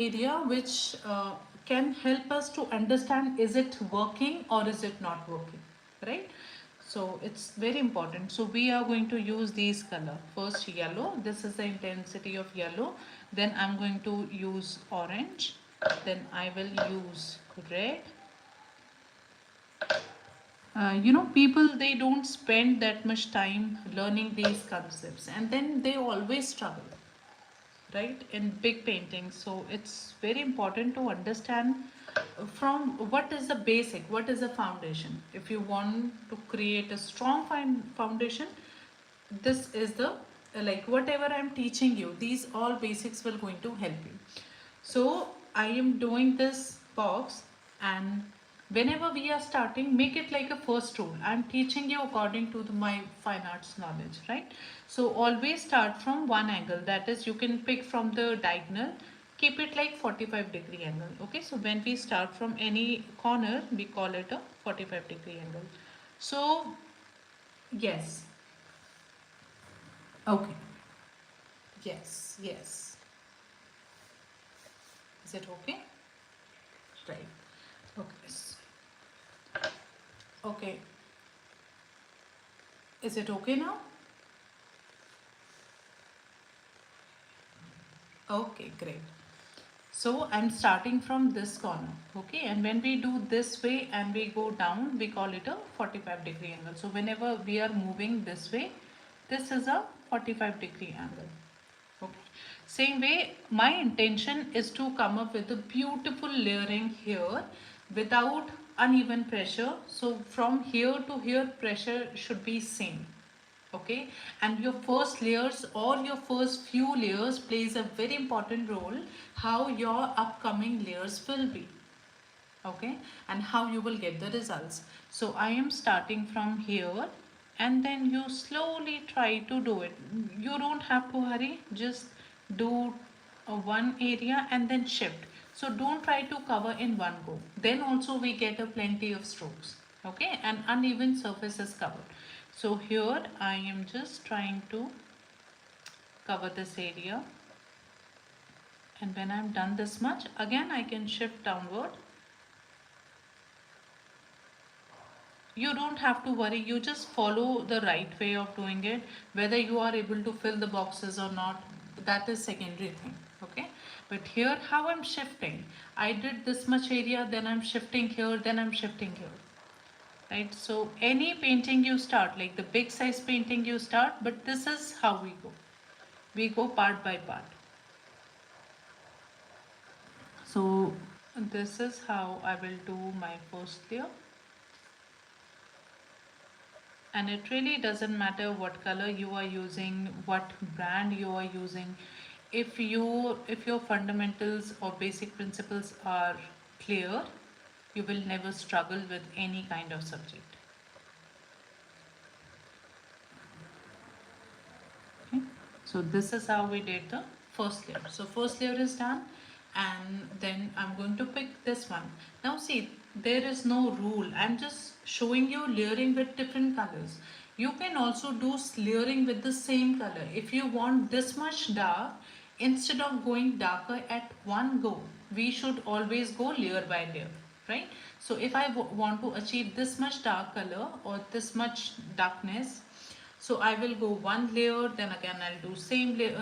area which can help us to understand is it working or is it not working, right? So it's very important. So we are going to use these color. First yellow, this is the intensity of yellow. Then I'm going to use orange. Then I will use red. People, they don't spend that much time learning these concepts and then they always struggle, right, in big paintings. So it's very important to understand from what is the basic, what is the foundation. If you want to create a strong foundation, this is the like whatever I'm teaching you, these all basics will going to help you. So I am doing this box, and whenever we are starting, make it like a first rule. I'm teaching you according to my fine arts knowledge, right? So always start from one angle, that is you can pick from the diagonal, keep it like 45-degree angle. Okay, so when we start from any corner, we call it a 45-degree angle. So yes. Okay. Yes, yes. Is it okay? Right. Okay. Okay. Is it okay now? Okay, great. So I'm starting from this corner. Okay, and when we do this way and we go down, we call it a 45-degree angle. So whenever we are moving this way, this is a 45-degree angle. Okay. Same way, my intention is to come up with a beautiful layering here without uneven pressure. So from here to here, pressure should be same. Okay, and your first layers or your first few layers plays a very important role how your upcoming layers will be. Okay, and how you will get the results. So I am starting from here, and then you slowly try to do it. You don't have to hurry, just do one area and then shift. So don't try to cover in one go, then also we get a plenty of strokes. Okay, and uneven surface is covered. So here I am just trying to cover this area, and when I'm done this much, again I can shift downward. You don't have to worry, you just follow the right way of doing it. Whether you are able to fill the boxes or not, that is secondary thing. Okay, but here how I'm shifting, I did this much area, then I'm shifting here, then I'm shifting here, right? So any painting you start, like the big size painting you start, but this is how we go part by part. So this is how I will do my first layer. And it really doesn't matter what color you are using, what brand you are using. If your fundamentals or basic principles are clear, you will never struggle with any kind of subject. Okay, so this is how we did the first layer. So first layer is done, and then I'm going to pick this one. Now see, there is no rule, I'm just showing you layering with different colors. You can also do layering with the same color. If you want this much dark, instead of going darker at one go, we should always go layer by layer, right? So if I want to achieve this much dark color or this much darkness, so I will go one layer, then again I'll do same layer,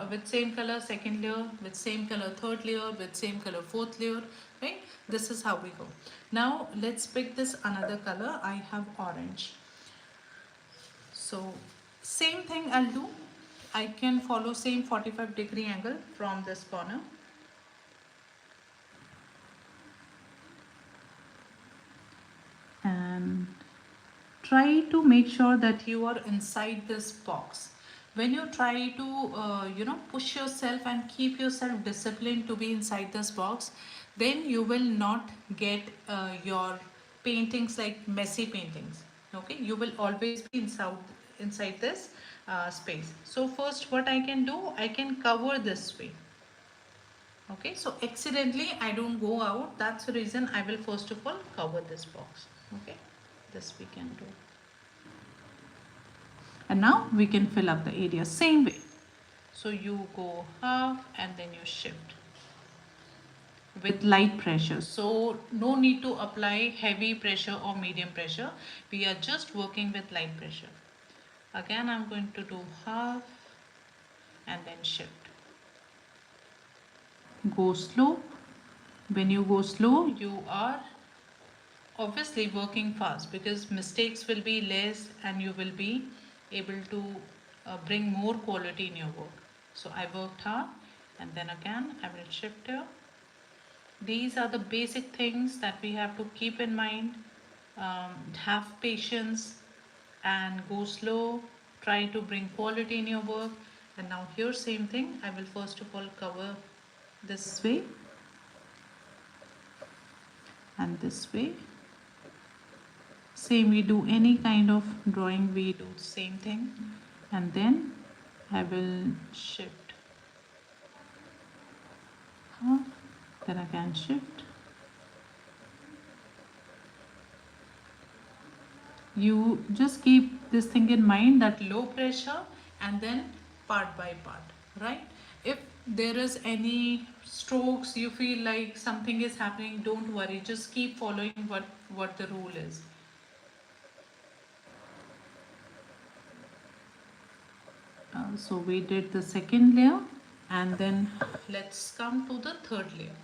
with same color second layer, with same color third layer, with same color fourth layer, right? This is how we go. Now let's pick this another color. I have orange. So same thing I'll do. I can follow same 45-degree angle from this corner. And try to make sure that you are inside this box. When you try to push yourself and keep yourself disciplined to be inside this box, then you will not get your paintings like messy paintings. Okay, you will always be inside this space. So first what I can do, I can cover this way. Okay, so accidentally I don't go out, that's the reason I will first of all cover this box. Okay, this we can do. And now we can fill up the area same way. So you go half and then you shift. with light pressure. So no need to apply heavy pressure or medium pressure. We are just working with light pressure. Again, I'm going to do half and then shift. Go slow. When you go slow, you are obviously working fast because mistakes will be less and you will be able to bring more quality in your work. So I worked hard and then again I will shift here. These are the basic things that we have to keep in mind. Have patience and go slow. Try to bring quality in your work. And now here same thing. I will first of all cover this way and this way. Same we do any kind of drawing, we do the same thing. And then I will shift half, then again shift. You just keep this thing in mind that low pressure and then part by part, right? If there is any strokes you feel like something is happening, don't worry, just keep following what the rule is. So we did the second layer and then let's come to the third layer.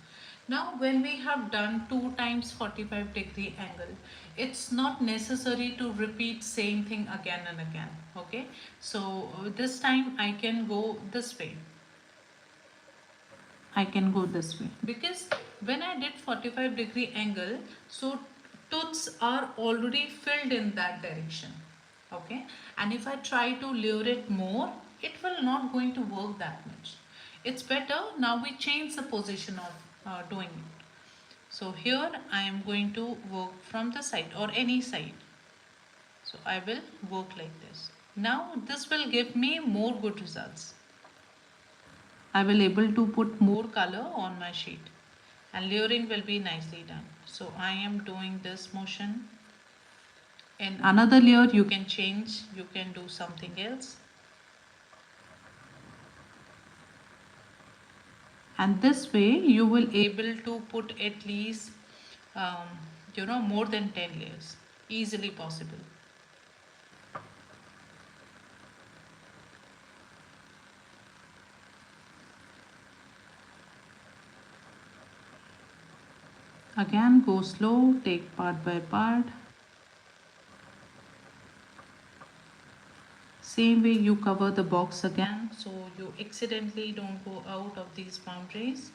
Now when we have done 2 times 45-degree angle, it's not necessary to repeat same thing again and again. Okay, so this time I can go this way. I can go this way because when I did 45-degree angle, so tooths are already filled in that direction. Okay, and if I try to lure it more, it will not going to work that much. It's better now we change the position of doing it. So here I am going to work from the side or any side. So I will work like this. Now this will give me more good results. I will able to put more color on my sheet and layering will be nicely done. So I am doing this motion. In another layer you can change, you can do something else. And this way you will able to put at least more than 10 layers, easily possible. Again go slow, take part by part. Same way you cover the box again so you accidentally don't go out of these boundaries.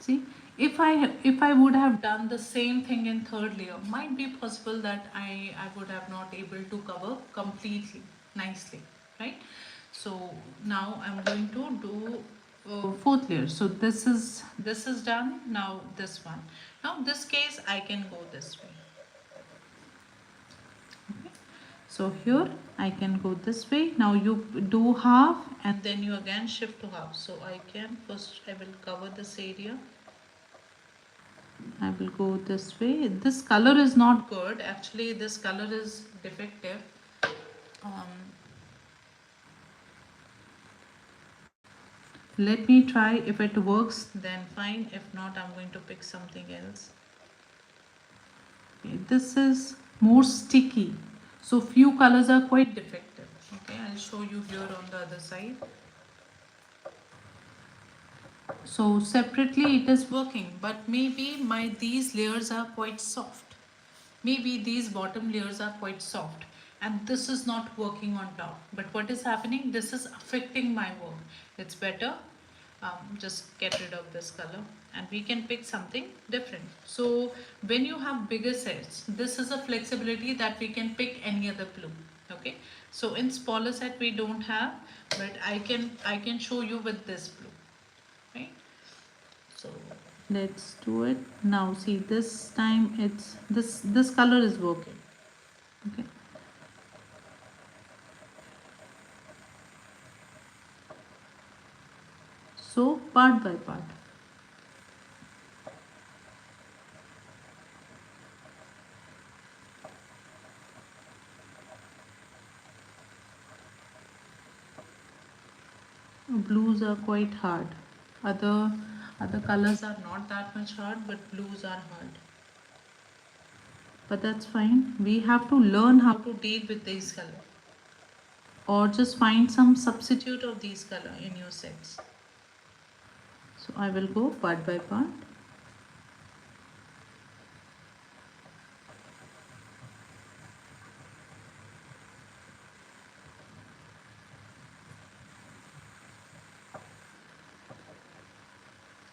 See, if I would have done the same thing in third layer, might be possible that I would have not able to cover completely nicely, right? So now I'm going to do fourth layer. So this is done. Now this one. Now this case I can go this way. Okay. So here I can go this way. Now you do half and then you again shift to half. So I can first I will cover this area. I will go this way. This color is not good. Actually, this color is defective. Um, Let me try. If it works, then fine. If not, I'm going to pick something else. Okay, this is more sticky. So few colors are quite defective. Okay, I'll show you here on the other side. So separately it is working, but maybe my these layers are quite soft. Maybe these bottom layers are quite soft and this is not working on top. But what is happening? This is affecting my work. It's better just get rid of this color and we can pick something different. So when you have bigger sets, this is a flexibility that we can pick any other blue. Okay, so in smaller set we don't have, but I can show you with this blue, right? So let's do it now. See, this time it's this color is working. Okay, so part by part. Blues are quite hard. Other other colors are not that much hard, but blues are hard. But that's fine. We have to learn how to deal with these colors, or just find some substitute of these color in your sets. So I will go part by part.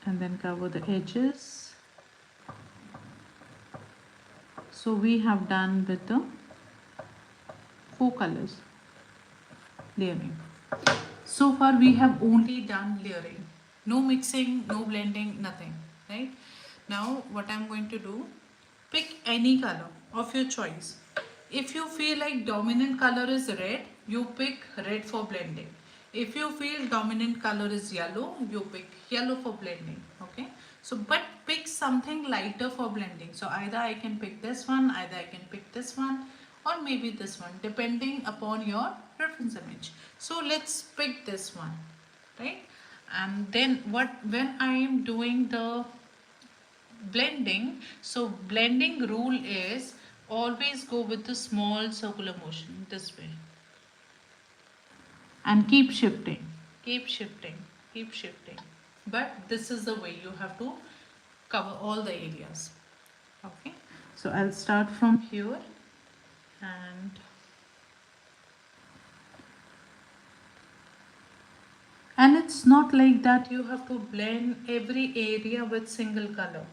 And then cover the edges. So we have done with the 4 colors layering. So far we have only done layering. No mixing, no blending, nothing. Right? Now what I'm going to do, pick any color of your choice. If you feel like dominant color is red, you pick red for blending. If you feel dominant color is yellow, you pick yellow for blending. Okay. So but pick something lighter for blending. So either I can pick this one, either I can pick this one, or maybe this one, depending upon your reference image. So let's pick this one, right? And then what, when I am doing the blending, so blending rule is always go with the small circular motion this way and keep shifting, keep shifting, keep shifting. But this is the way you have to cover all the areas. Okay, so I'll start from here, and it's not like that you have to blend every area with single color.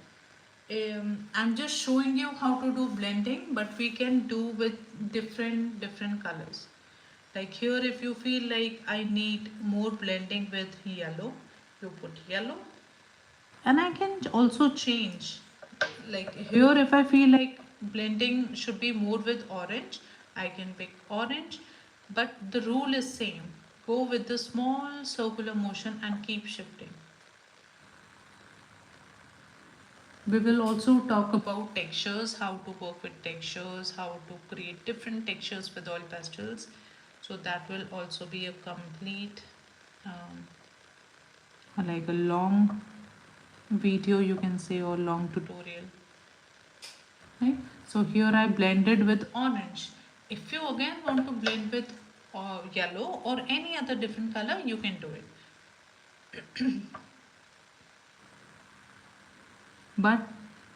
I'm just showing you how to do blending, but we can do with different colors. Like here, if you feel like I need more blending with yellow, you put yellow. And I can also change. Like here, if I feel like blending should be more with orange, I can pick orange. But the rule is same. Go with the small circular motion and keep shifting. We will also talk about textures, how to work with textures, how to create different textures with oil pastels. So that will also be a complete, like a long video you can say, or long tutorial. Right? So here I blended with orange. If you again want to blend with yellow or any other different color, you can do it. But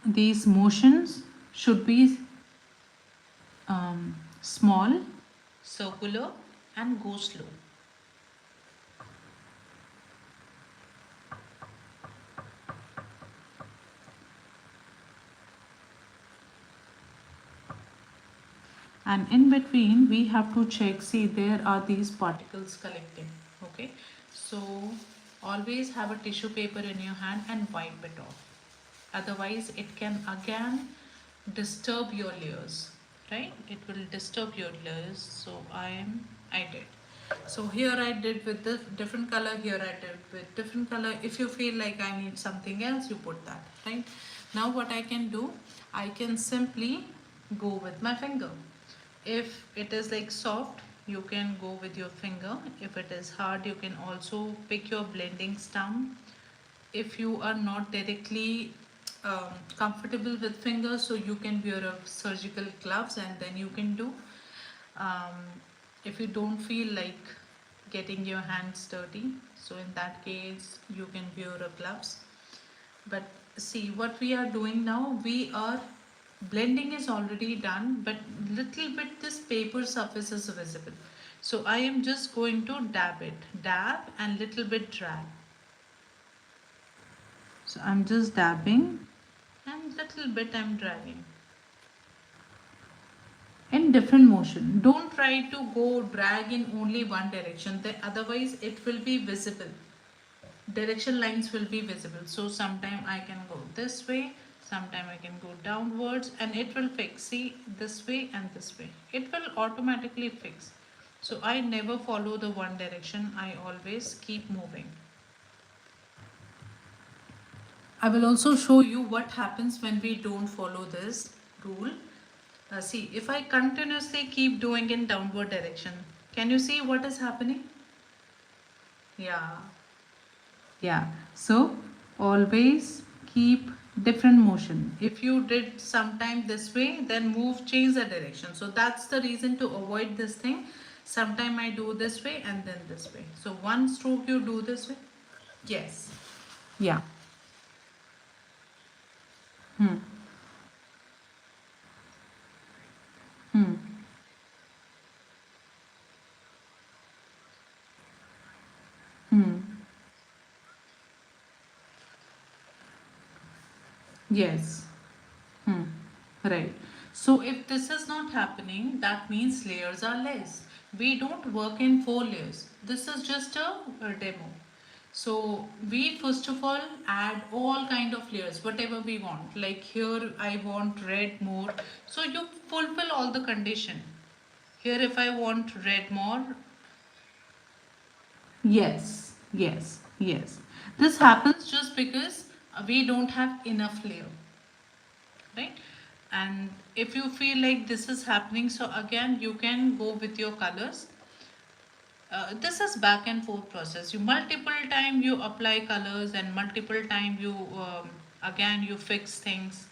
these motions should be small, circular, and go slow. And in between we have to check, see there are these particles collecting. Okay, so always have a tissue paper in your hand and wipe it off, otherwise it can again disturb your layers, right? It will disturb your layers. So I did, so here I did with this different color, here I did with different color. If you feel like I need something else, you put that, right? Now what I can do, I can simply go with my finger. If it is like soft, you can go with your finger. If it is hard, you can also pick your blending stump. If you are not directly comfortable with fingers, so you can wear a surgical gloves and then you can do. um, if you don't feel like getting your hands dirty, so in that case you can wear a gloves. But see what we are doing now, we are blending is already done, but little bit this paper surface is visible. So I am just going to dab it, dab and little bit drag. So I'm just dabbing and little bit I'm dragging in different motion. Don't try to go drag in only one direction, then otherwise it will be visible. Direction lines will be visible. So sometime I can go this way, sometime I can go downwards, and it will fix. See, this way and this way. It will automatically fix. So I never follow the one direction. I always keep moving. I will also show you what happens when we don't follow this rule. See, if I continuously keep doing in downward direction, can you see what is happening? Yeah. Yeah. So always keep different motion. If you did sometime this way, then move, change the direction. So that's the reason to avoid this thing. Sometime I do this way and then this way. So one stroke you do this way. Yes. Yeah. Hmm. Hmm. Hmm. Yes. Hmm. Right. So if this is not happening, that means layers are less. We don't work in 4 layers. This is just a demo. So we first of all add all kind of layers, whatever we want. Like here I want red more. So you fulfill all the condition. Here if I want red more. Yes, yes, yes. This happens just because we don't have enough layer, right? And if you feel like this is happening, so again you can go with your colors. This is back and forth process. You multiple time you apply colors and multiple time you again you fix things.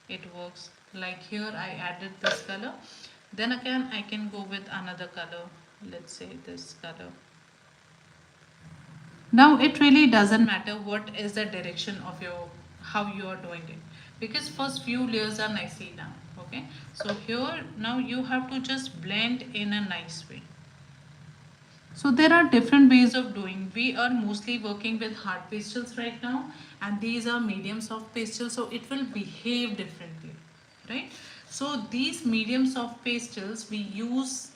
It works. Like here I added this color, then again I can go with another color. Let's say this color. Now it really doesn't matter what is the direction of your how you are doing it, because first few layers are nicely done. Okay, so here now you have to just blend in a nice way. So there are different ways of doing. We are mostly working with hard pastels right now, and these are medium soft pastels, so it will behave differently, right? So these medium soft pastels we use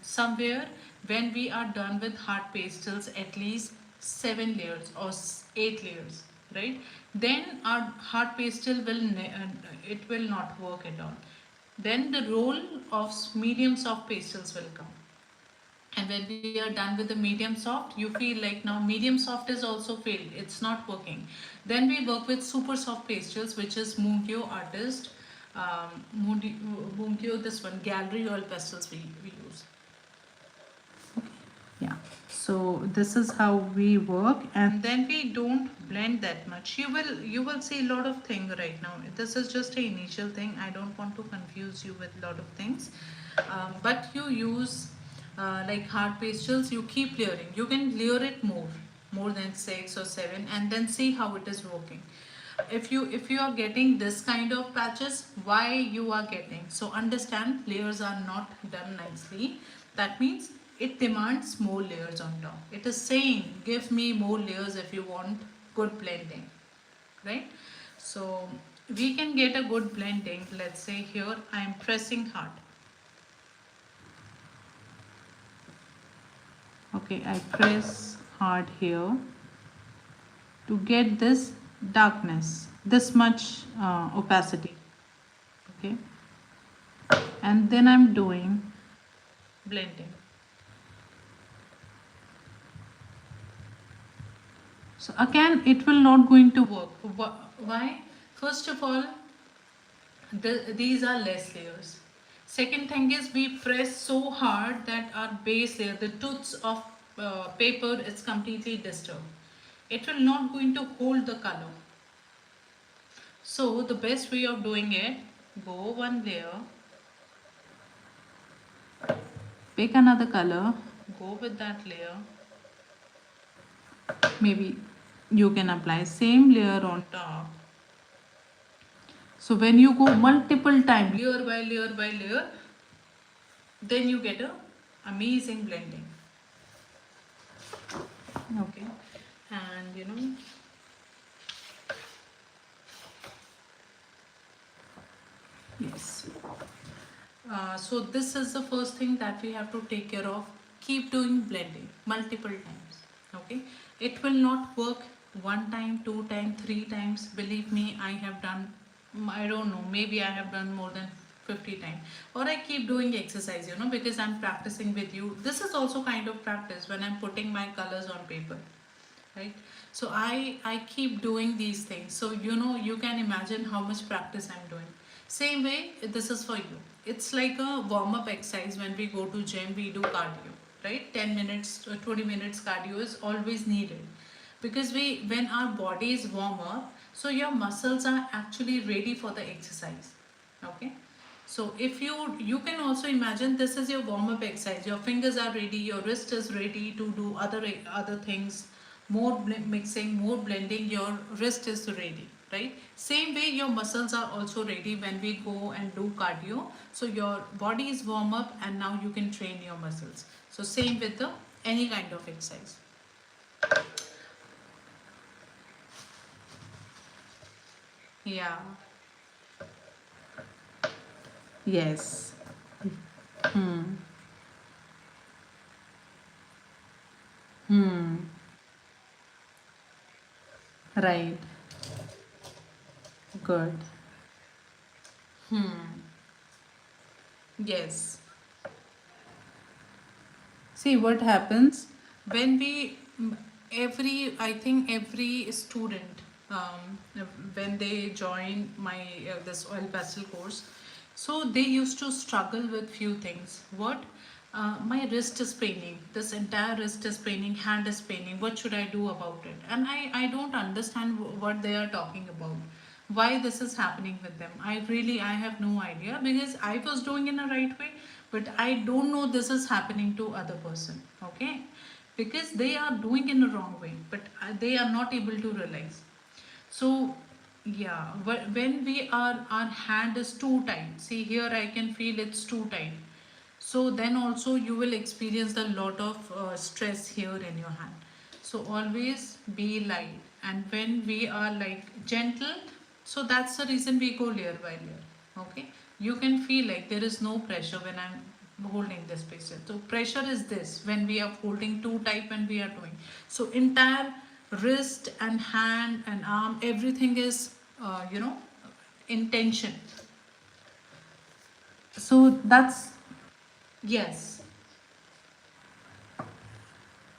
somewhere when we are done with hard pastels at least 7 layers or 8 layers, right? Then our hard pastel it will not work at all. Then the role of medium soft pastels will come, and when we are done with the medium soft you feel like now medium soft is also failed, it's not working. Then we work with super soft pastels, which is Mungyo artist, Mungyo, this one gallery oil pastels we use. Yeah, so this is how we work, and then we don't blend that much. You will see a lot of thing right now. This is just a initial thing. I don't want to confuse you with a lot of things, but you use like hard pastels. You keep layering. You can layer it more than 6 or 7, and then see how it is working. If you are getting this kind of patches, why you are getting, so understand layers are not done nicely. That means it demands more layers on top. It is saying give me more layers if you want good blending, right? So we can get a good blending. Let's say here I am pressing hard. Okay, I press hard here to get this darkness, this much opacity. Okay, and then I'm doing blending. So again it will not going to work. Why? First of all, these are less layers. Second thing is we press so hard that our base layer, the tooths of paper is completely disturbed. It will not going to hold the color. So the best way of doing it, go one layer, pick another color, go with that layer. Maybe you can apply same layer on top. So when you go multiple time, layer by layer, then you get a amazing blending. Okay, and yes. So this is the first thing that we have to take care of. Keep doing blending multiple times. Okay, it will not work one time, two time, three times. Believe me, I have done. I don't know. Maybe I have done more than 50 times. Or I keep doing exercise. Because I'm practicing with you. This is also kind of practice when I'm putting my colors on paper, right? So I keep doing these things, so you can imagine how much practice I'm doing. Same way this is for you. It's like a warm up exercise. When we go to gym we do cardio, right? 10 minutes, 20 minutes cardio is always needed, because when our body is warm up, so your muscles are actually ready for the exercise. Okay, so if you can also imagine this is your warm up exercise, your fingers are ready, your wrist is ready to do other things, more mixing, more blending, your wrist is ready, right? Same way your muscles are also ready when we go and do cardio, so your body is warm up and now you can train your muscles. So same with the any kind of exercise. Yeah. Yes. Hmm. Hmm. Right. Good. Hmm. Yes. See what happens when every, I think every student, when they join my this oil pastel course, so they used to struggle with few things. What? My wrist is paining. This entire wrist is paining. Hand is paining. What should I do about it? And I don't understand what they are talking about. Why this is happening with them? I have no idea, because I was doing in a right way, but I don't know this is happening to other person. Okay, because they are doing in a wrong way, but they are not able to realize. So yeah, when we are, our hand is too tight, see here I can feel it's too tight, so then also you will experience a lot of stress here in your hand. So always be light, and when we are like gentle, so that's the reason we go layer by layer. Okay, you can feel like there is no pressure when I'm holding this patient. So pressure is this when we are holding too tight, when we are doing, so entire wrist and hand and arm, everything is in tension. So that's, yes.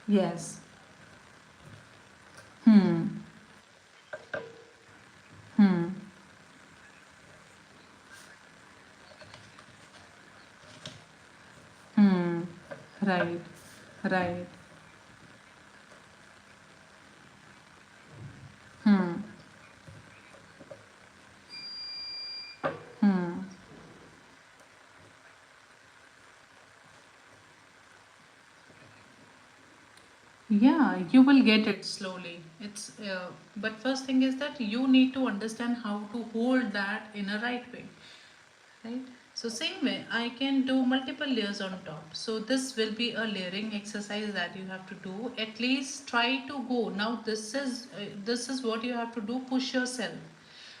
Yes. Hmm. Hmm. Hmm. Right. Right. Hmm. Hmm. Yeah, you will get it slowly. But first thing is that you need to understand how to hold that in a right way, right? So same way, I can do multiple layers on top. So this will be a layering exercise that you have to do. At least try to go. Now this is what you have to do. Push yourself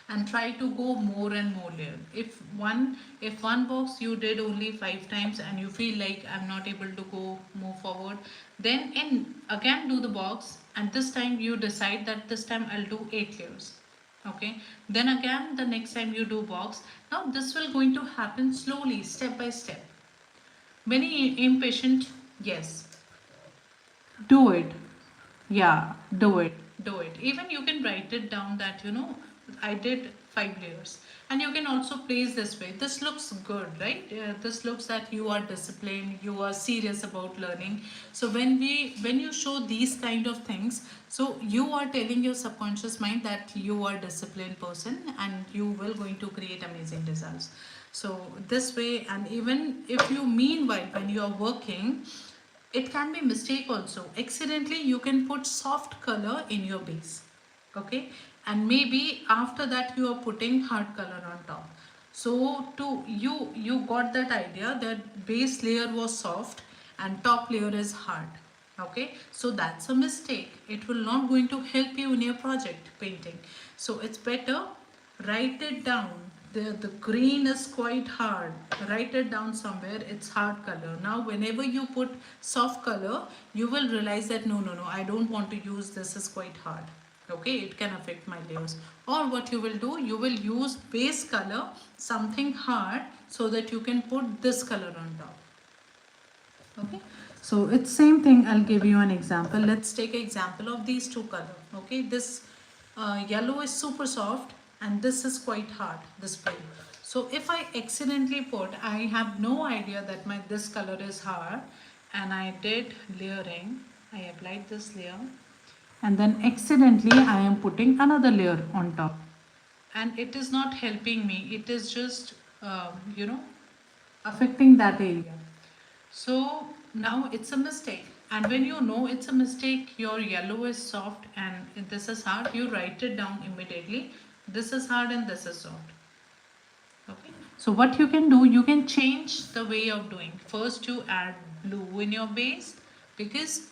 and try to go more and more layer. If one box you did only 5 times and you feel like I'm not able to go move forward, then in again do the box, and this time you decide that this time I'll do 8 layers. Okay, then again the next time you do box. Now this will going to happen slowly, step by step. Many impatient, yes. Do it. Yeah, do it. Do it. Even you can write it down that, I did 5 layers. And you can also place this way. This looks good, right? This looks that you are disciplined, you are serious about learning. So when you show these kind of things, so you are telling your subconscious mind that you are a disciplined person and you will going to create amazing results. So this way, and even if you meanwhile when you are working, it can be mistake also, accidentally you can put soft color in your base. Okay, and maybe after that you are putting hard color on top. So to you got that idea that base layer was soft and top layer is hard. Okay, so that's a mistake, it will not going to help you in your project painting. So it's better, write it down. The green is quite hard, write it down somewhere, it's hard color. Now whenever you put soft color, you will realize that no, I don't want to use this, is quite hard. Okay, it can affect my layers. Or what you will do, you will use base color, something hard, so that you can put this color on top. Okay, so it's same thing. I'll give you an example. Let's take an example of these two color. Okay, this yellow is super soft and this is quite hard, this blue. So if I accidentally put, I have no idea that my this color is hard, and I did layering. I applied this layer and then accidentally I am putting another layer on top, and it is not helping me, it is just you know, affecting that area. So now it's a mistake, and when you know it's a mistake, your yellow is soft and this is hard, you write it down immediately. This is hard and this is soft. Okay, so what you can do, you can change the way of doing. First you add blue in your base, because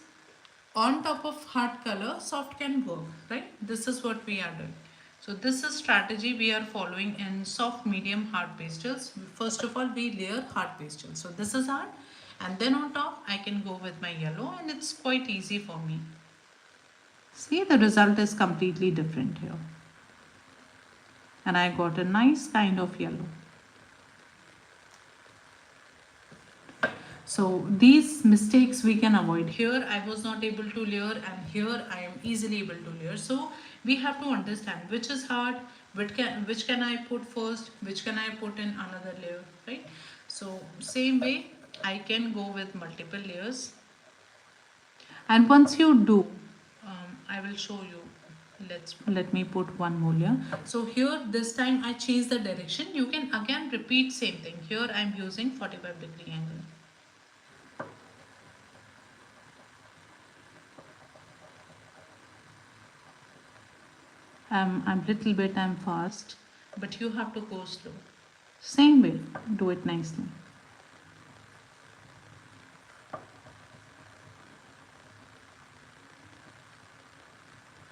on top of hard color soft can work, right? This is what we are doing. So this is strategy we are following in soft, medium, hard pastels. First of all we layer hard pastels, so this is hard, and then on top I can go with my yellow, and it's quite easy for me. See, the result is completely different here, and I got a nice kind of yellow. So these mistakes we can avoid. Here I was not able to layer, and here I am easily able to layer. So we have to understand which is hard, which can I put first, which can I put in another layer, right? So same way I can go with multiple layers. And once you do, I will show you. Let me put one more layer. So here this time I change the direction. You can again repeat same thing. Here I am using 45-degree angle. I'm little bit, I'm fast, but you have to go slow. Same way, do it nicely.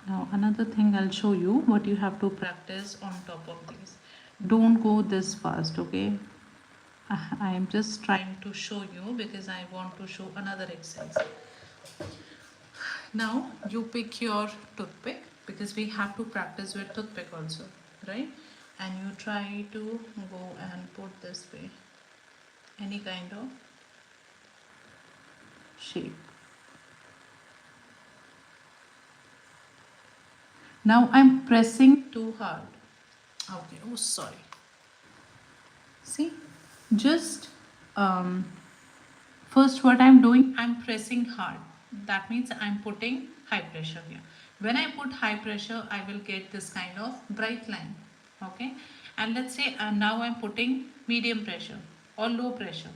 Now another thing I'll show you what you have to practice on top of these. Don't go this fast, okay? I am just trying to show you because I want to show another exercise. Now you pick your toothpick, because we have to practice with toothpick also, right? And you try to go and put this way, any kind of shape. Now I'm pressing too hard. Okay, oh sorry. See, just first what I'm doing, I'm pressing hard. That means I'm putting high pressure here. When I put high pressure, I will get this kind of bright line. Okay, and let's say now I'm putting medium pressure or low pressure.